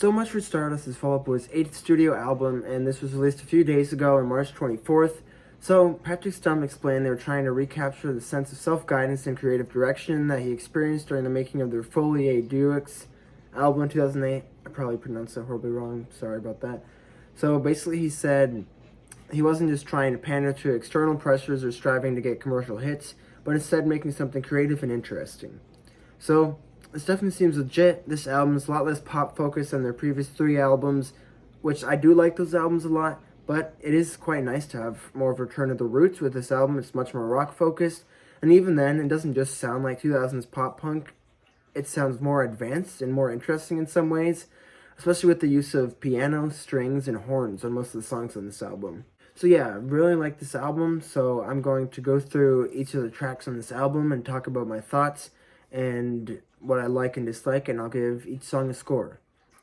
So Much for Stardust is follow-up with his 8th studio album, and this was released a few days ago on March 24th. So Patrick Stump explained they were trying to recapture the sense of self-guidance and creative direction that he experienced during the making of their Folie Deux album in 2008. I probably pronounced that horribly wrong, sorry about that. So basically he said he wasn't just trying to pander to external pressures or striving to get commercial hits, but instead making something creative and interesting. So this definitely seems legit. This album is a lot less pop focused than their previous 3 albums, which I do like those albums a lot, but it is quite nice to have more of a return to the roots with this album. It's much more rock focused, and even then, it doesn't just sound like 2000s pop punk. It sounds more advanced and more interesting in some ways, especially with the use of piano, strings, and horns on most of the songs on this album. So yeah, I really like this album, so I'm going to go through each of the tracks on this album and talk about my thoughts and what I like and dislike, and I'll give each song a score.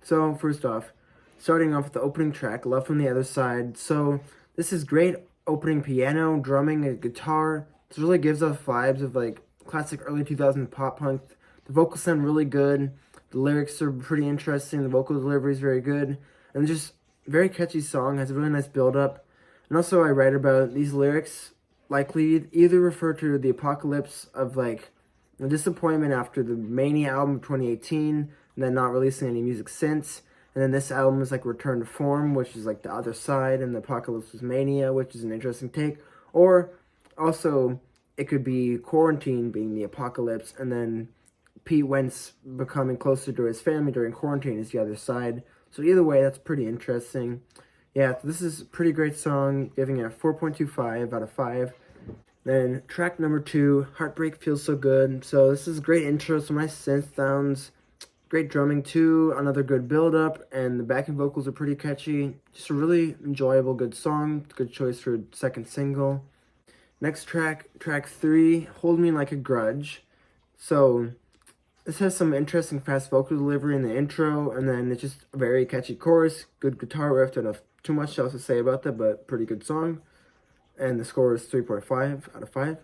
So first off, starting off with the opening track, Love from the Other Side. So this is great opening piano, drumming, and guitar. This really gives off vibes of like classic early 2000s pop punk. The vocals sound really good. The lyrics are pretty interesting. The vocal delivery is very good. And just very catchy song, has a really nice build up. And also I write about these lyrics likely either refer to the apocalypse of like the disappointment after the Mania album of 2018, and then not releasing any music since. And then this album is like Return to Form, which is like the other side, and the Apocalypse was Mania, which is an interesting take. Or also, it could be Quarantine being the apocalypse, and then Pete Wentz becoming closer to his family during quarantine is the other side. So either way, that's pretty interesting. Yeah, this is a pretty great song, giving it a 4.25 out of 5. Then track number 2, Heartbreak Feels So Good. So this is a great intro, some nice synth sounds, great drumming too, another good build-up, and the backing vocals are pretty catchy. Just a really enjoyable, good song. Good choice for second single. Next track, track 3, Hold Me Like a Grudge. So this has some interesting fast vocal delivery in the intro, and then it's just a very catchy chorus, good guitar riff. Don't have too much else to say about that, but pretty good song. And the score is 3.5 out of 5.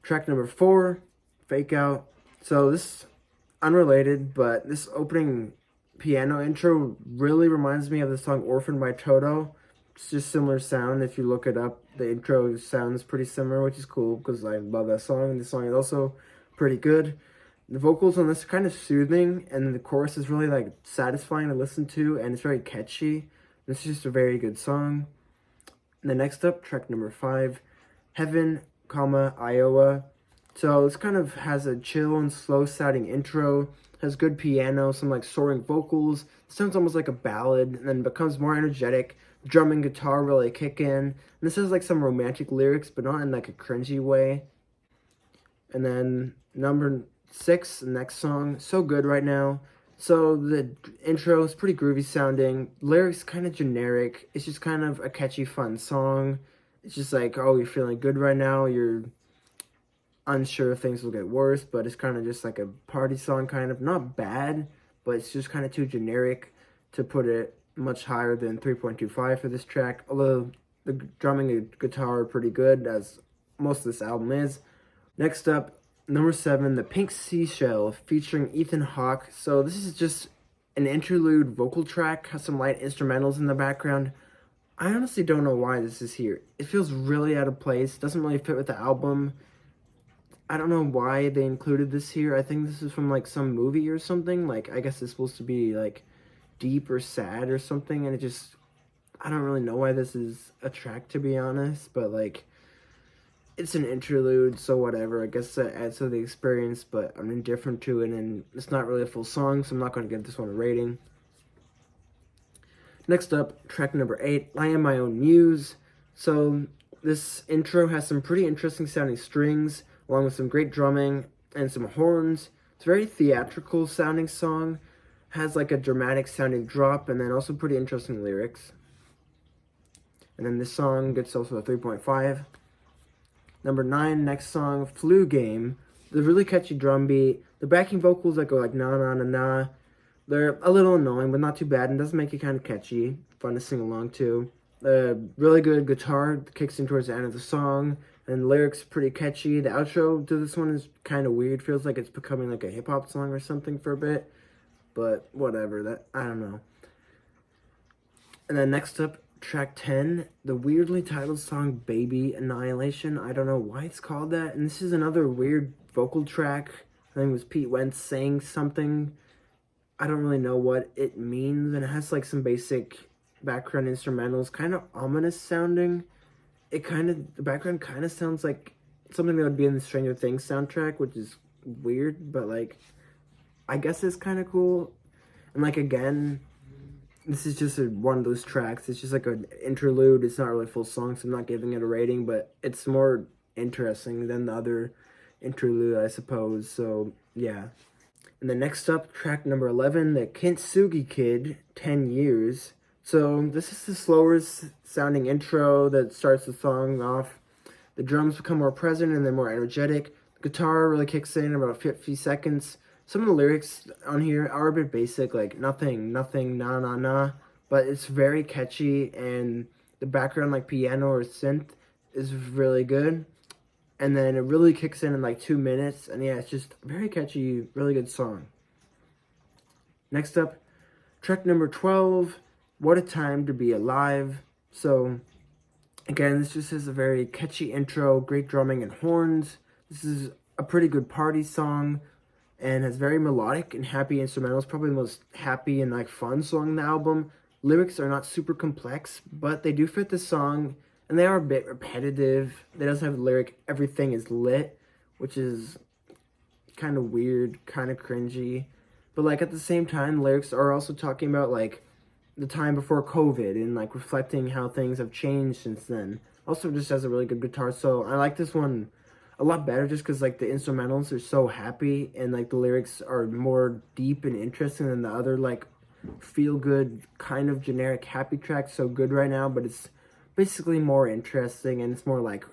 Track number 4, Fake Out. So this is unrelated, but this opening piano intro really reminds me of the song Orphan by Toto. It's just similar sound. If you look it up, the intro sounds pretty similar, which is cool because I love that song. And the song is also pretty good. The vocals on this are kind of soothing, and the chorus is really like satisfying to listen to, and it's very catchy. This is just a very good song. And then next up, track number 5, Heaven, Iowa. So this kind of has a chill and slow sounding intro, has good piano, some like soaring vocals. It sounds almost like a ballad, and then becomes more energetic. Drumming, guitar really kick in. And this has like some romantic lyrics, but not in like a cringy way. And then number 6, the next song, So Good Right Now. So the intro is pretty groovy sounding. Lyrics kind of generic. It's just kind of a catchy, fun song. It's just like, oh, you're feeling good right now. You're unsure if things will get worse, but it's kind of just like a party song, kind of. Not bad, but it's just kind of too generic to put it much higher than 3.25 for this track. Although the drumming and guitar are pretty good, as most of this album is. Next up, number 7, The Pink Seashell, featuring Ethan Hawke. So this is just an interlude vocal track, has some light instrumentals in the background. I honestly don't know why this is here. It feels really out of place, doesn't really fit with the album. I don't know why they included this here. I think this is from like some movie or something. Like, I guess it's supposed to be like deep or sad or something, and it just, I don't really know why this is a track, to be honest, but like, it's an interlude, so whatever. I guess that adds to the experience, but I'm indifferent to it, and it's not really a full song, so I'm not going to give this one a rating. Next up, track number 8, I Am My Own Muse. So this intro has some pretty interesting sounding strings, along with some great drumming and some horns. It's a very theatrical sounding song, has like a dramatic sounding drop, and then also pretty interesting lyrics. And then this song gets also a 3.5. Number 9, next song, Flu Game. The really catchy drum beat. The backing vocals that go like na na na na. They're a little annoying, but not too bad, and does make it kind of catchy. Fun to sing along to. Really good guitar kicks in towards the end of the song, and the lyrics pretty catchy. The outro to this one is kind of weird. Feels like it's becoming like a hip hop song or something for a bit. but whatever. That I don't know. And then next up, track 10, the weirdly titled song Baby Annihilation. I don't know why it's called that. And this is another weird vocal track. I think it was Pete Wentz saying something. I don't really know what it means. And it has like some basic background instrumentals, kind of ominous sounding. The background kind of sounds like something that would be in the Stranger Things soundtrack, which is weird, but like, I guess it's kind of cool. And like, again, this is just one of those tracks. It's just like an interlude. It's not really a full song, so I'm not giving it a rating, but it's more interesting than the other interlude, I suppose. So, yeah. And then next up, track number 11, the Kintsugi Kid, 10 Years. So, this is the slower sounding intro that starts the song off. The drums become more present and they're more energetic. The guitar really kicks in about 50 seconds. Some of the lyrics on here are a bit basic, like nothing, nah, nah, nah. But it's very catchy, and the background, like piano or synth, is really good. And then it really kicks in like 2 minutes. And yeah, it's just a very catchy, really good song. Next up, track number 12, What a Time to Be Alive. So, again, this just has a very catchy intro, great drumming and horns. This is a pretty good party song and has very melodic and happy instrumentals. Probably the most happy and like fun song in the album. Lyrics are not super complex, but they do fit the song, and they are a bit repetitive. They doesn't have the lyric, everything is lit, which is kind of weird, kind of cringy. But like at the same time, lyrics are also talking about like the time before COVID and like reflecting how things have changed since then. Also just has a really good guitar solo. I like this one a lot better just because like the instrumentals are so happy and like the lyrics are more deep and interesting than the other like feel good kind of generic happy track. So good right now, but it's basically more interesting and it's more like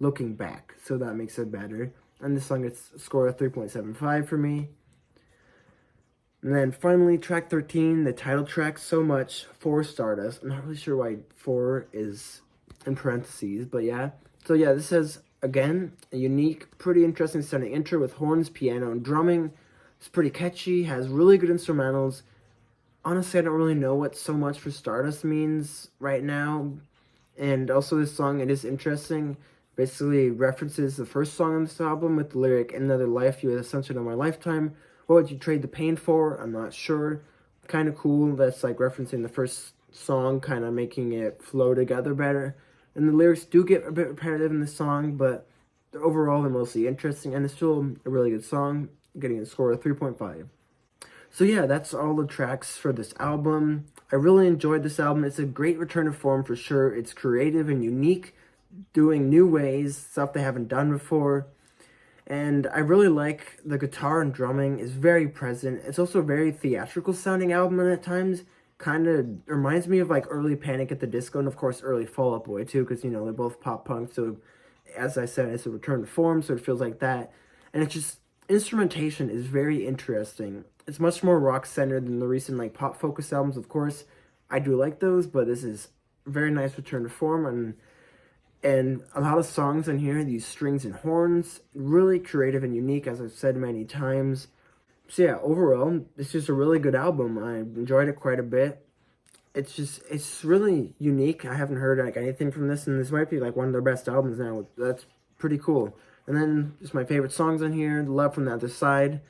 looking back, so that makes it better. And this song gets a score of 3.75 for me. And then finally, track 13, the title track, So Much, for Stardust. I'm not really sure why 4 is in parentheses, but yeah. So yeah, this has, again, a unique, pretty interesting sounding intro with horns, piano, and drumming. It's pretty catchy, has really good instrumentals. Honestly, I don't really know what So Much for Stardust means right now. And also this song, it is interesting. Basically references the first song on this album with the lyric, Another Life, You Are the Sunshine of My Lifetime. What would you trade the pain for? I'm not sure. Kind of cool. That's like referencing the first song, kind of making it flow together better. And the lyrics do get a bit repetitive in the song, but overall they're mostly interesting. And it's still a really good song, getting a score of 3.5. So yeah, that's all the tracks for this album. I really enjoyed this album. It's a great return to form for sure. It's creative and unique, doing new ways, stuff they haven't done before. And I really like the guitar and drumming is very present. It's also a very theatrical sounding album at times. Kind of reminds me of like early Panic at the Disco and of course early Fall Out Boy too, because you know they're both pop punk. So as I said, it's a return to form, so it feels like that. And it's just, instrumentation is very interesting. It's much more rock centered than the recent like pop focus albums. Of course, I do like those, but this is a very nice return to form. And a lot of songs on here, these strings and horns, really creative and unique, as I've said many times. So yeah, overall, it's just a really good album. I enjoyed it quite a bit. It's really unique. I haven't heard like anything from this, and this might be like one of their best albums now. That's pretty cool. And then just my favorite songs on here, Love from the Other Side.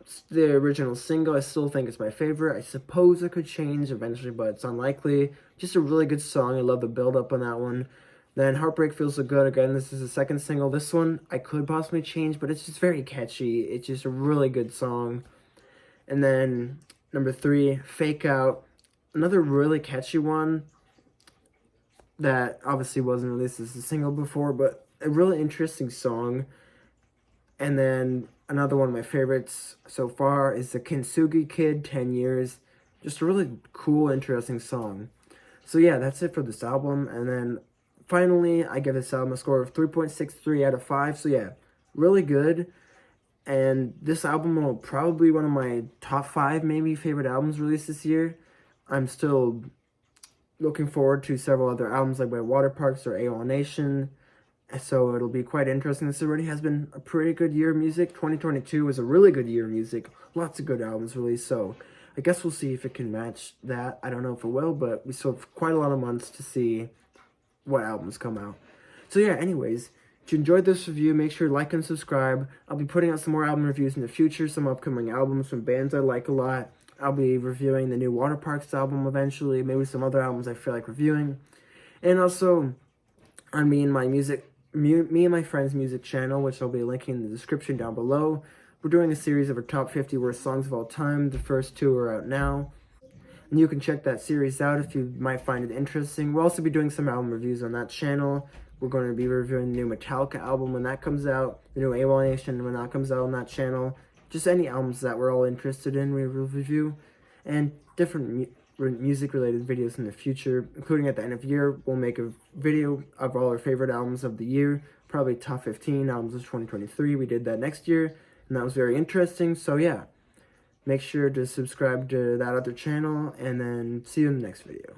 It's the original single. I still think it's my favorite. I suppose it could change eventually, but it's unlikely. Just a really good song. I love the build up on that one. Then Heartbreak Feels So Good. Again, this is the second single. This one I could possibly change, but it's just very catchy. It's just a really good song. And then number 3, Fake Out. Another really catchy one that obviously wasn't released as a single before, but a really interesting song. And then another one of my favorites so far is the Kintsugi Kid, 10 Years. Just a really cool, interesting song. So yeah, that's it for this album. And then finally, I give this album a score of 3.63 out of 5. So yeah, really good. And this album will probably be one of my top 5 maybe favorite albums released this year. I'm still looking forward to several other albums like by Water Parks or Annihilation. So it'll be quite interesting. This already has been a pretty good year of music. 2022 was a really good year of music. Lots of good albums released. So I guess we'll see if it can match that. I don't know if it will, but we still have quite a lot of months to see what albums come out. So yeah, anyways, if you enjoyed this review, make sure to like and subscribe. I'll be putting out some more album reviews in the future, some upcoming albums from bands I like a lot. I'll be reviewing the new Water Parks album eventually, maybe some other albums I feel like reviewing. And also, on me and my friend's music channel, which I'll be linking in the description down below, we're doing a series of our top 50 worst songs of all time. The first 2 are out now. And you can check that series out if you might find it interesting. We'll also be doing some album reviews on that channel. We're going to be reviewing the new Metallica album when that comes out, the new Annihilation when that comes out on that channel. Just any albums that we're all interested in, we will review. And different music-related videos in the future, including at the end of the year, we'll make a video of all our favorite albums of the year, probably top 15 albums of 2023. We did that next year, and that was very interesting. So yeah, make sure to subscribe to that other channel, and then see you in the next video.